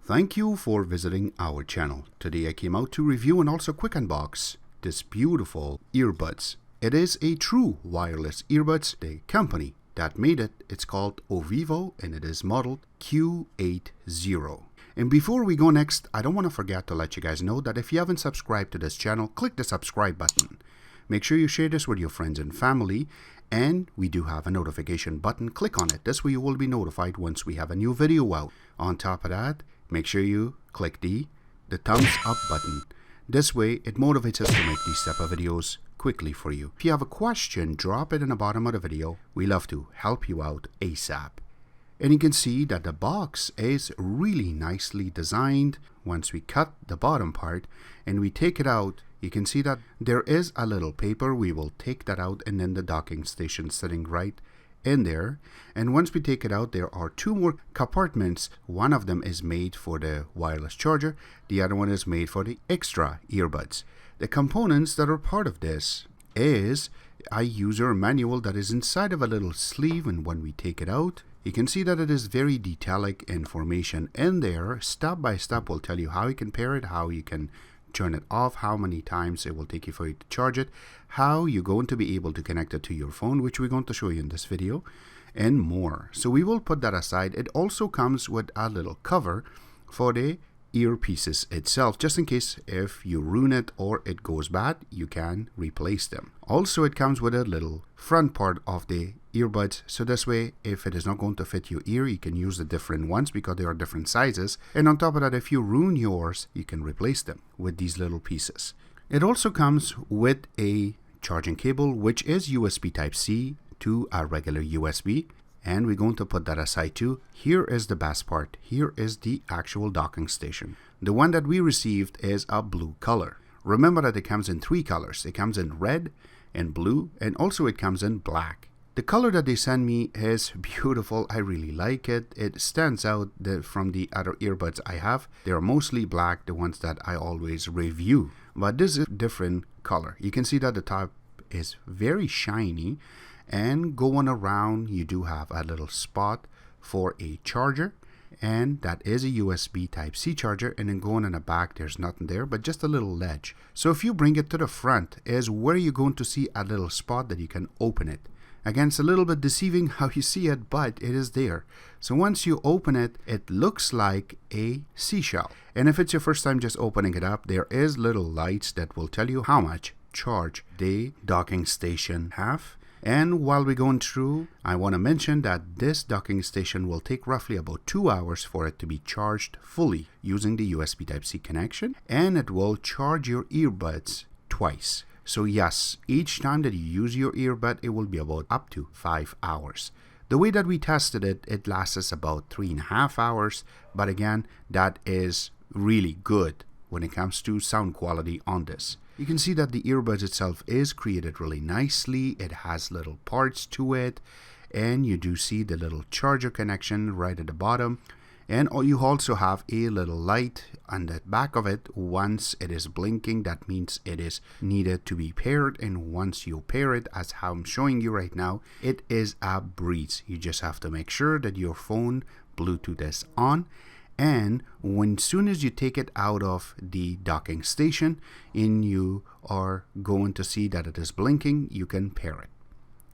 Thank you for visiting our channel. Today I came out to review and also quick unbox this beautiful earbuds. It is a true wireless earbuds. The company that made it, it's called Ovevo and it is Model Q80. And before we go next, I don't want to forget to let you guys know that if you haven't subscribed to this channel, click the subscribe button. Make sure you share this with your friends and family. And we do have a notification button. Click on it. This way you will be notified once we have a new video out. On top of that, make sure you click the thumbs up button. This way it motivates us to make these type of videos quickly for you. If you have a question, drop it in the bottom of the video. We love to help you out ASAP. And you can see that the box is really nicely designed. Once we cut the bottom part and we take it out, you can see that there is a little paper. We will take that out and then the docking station sitting right in there. And once we take it out, there are two more compartments. One of them is made for the wireless charger. The other one is made for the extra earbuds. The components that are part of this is a user manual that is inside of a little sleeve. And when we take it out, you can see that it is very detailed information in there. Step by step will tell you how you can pair it, how you can turn it off, how many times it will take you for you to charge it, how you're going to be able to connect it to your phone, which we're going to show you in this video, and more. So we will put that aside. It also comes with a little cover for the earpieces itself, just in case if you ruin it or it goes bad, you can replace them. Also, it comes with a little front part of the earbuds, so this way if it is not going to fit your ear, you can use the different ones because they are different sizes. And on top of that, if you ruin yours, you can replace them with these little pieces. It also comes with a charging cable, which is USB Type-C to a regular USB. And we're going to put that aside too. Here is the best part. Here is the actual docking station. The one that we received is a blue color. Remember that it comes in three colors. It comes in red and blue, and also it comes in black. The color that they send me is beautiful. I really like it. It stands out from the other earbuds I have. They are mostly black, the ones that I always review. But this is a different color. You can see that the top is very shiny. And going around, you do have a little spot for a charger, and that is a USB Type-C charger. And then going in the back, there's nothing there but just a little ledge. So if you bring it to the front is where you're going to see a little spot that you can open it. Again, it's a little bit deceiving how you see it, but it is there. So once you open it, it looks like a seashell. And if it's your first time just opening it up, there is little lights that will tell you how much charge the docking station have. And while we're going through, I want to mention that this docking station will take roughly about 2 hours for it to be charged fully using the USB Type-C connection, and it will charge your earbuds twice. So yes, each time that you use your earbud, it will be about up to 5 hours. The way that we tested it, it lasts us about 3.5 hours, but again, that is really good when it comes to sound quality on this. You can see that the earbuds itself is created really nicely. It has little parts to it, and you do see the little charger connection right at the bottom. And you also have a little light on the back of it. Once it is blinking, that means it is needed to be paired. And once you pair it, as how I'm showing you right now, it is a breeze. You just have to make sure that your phone Bluetooth is on. And soon as you take it out of the docking station and you are going to see that it is blinking, you can pair it.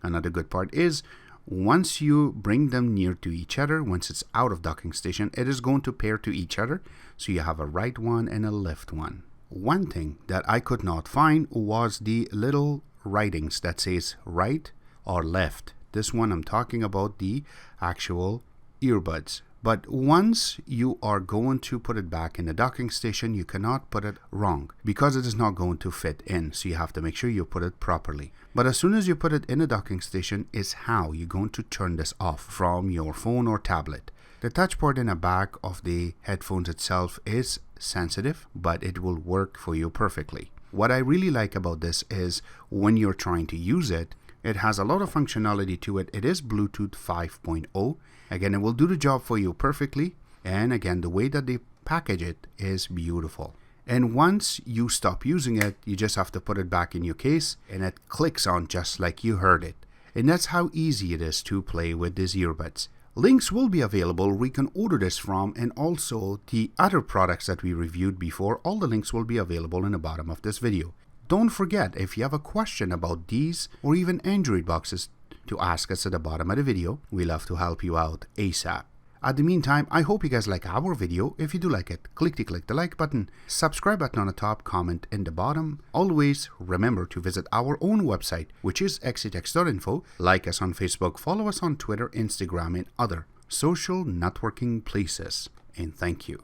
Another good part is once you bring them near to each other, once it's out of docking station, it is going to pair to each other. So you have a right one and a left one. One thing that I could not find was the little writings that says right or left. This one I'm talking about the actual earbuds. But once you are going to put it back in the docking station, you cannot put it wrong because it is not going to fit in. So you have to make sure you put it properly. But as soon as you put it in the docking station is how you're going to turn this off from your phone or tablet. The touch port in the back of the headphones itself is sensitive, but it will work for you perfectly. What I really like about this is when you're trying to use it, it has a lot of functionality to it. It is Bluetooth 5.0. Again, it will do the job for you perfectly. And again, the way that they package it is beautiful. And once you stop using it, you just have to put it back in your case and it clicks on just like you heard it. And that's how easy it is to play with these earbuds. Links will be available where you can order this from, and also the other products that we reviewed before. All the links will be available in the bottom of this video. Don't forget, if you have a question about these or even Android boxes, to ask us at the bottom of the video. We love to help you out ASAP. At the meantime, I hope you guys like our video. If you do like it, click the like button, subscribe button on the top, comment in the bottom. Always remember to visit our own website, which is exitex.info. Like us on Facebook, follow us on Twitter, Instagram, and other social networking places. And thank you.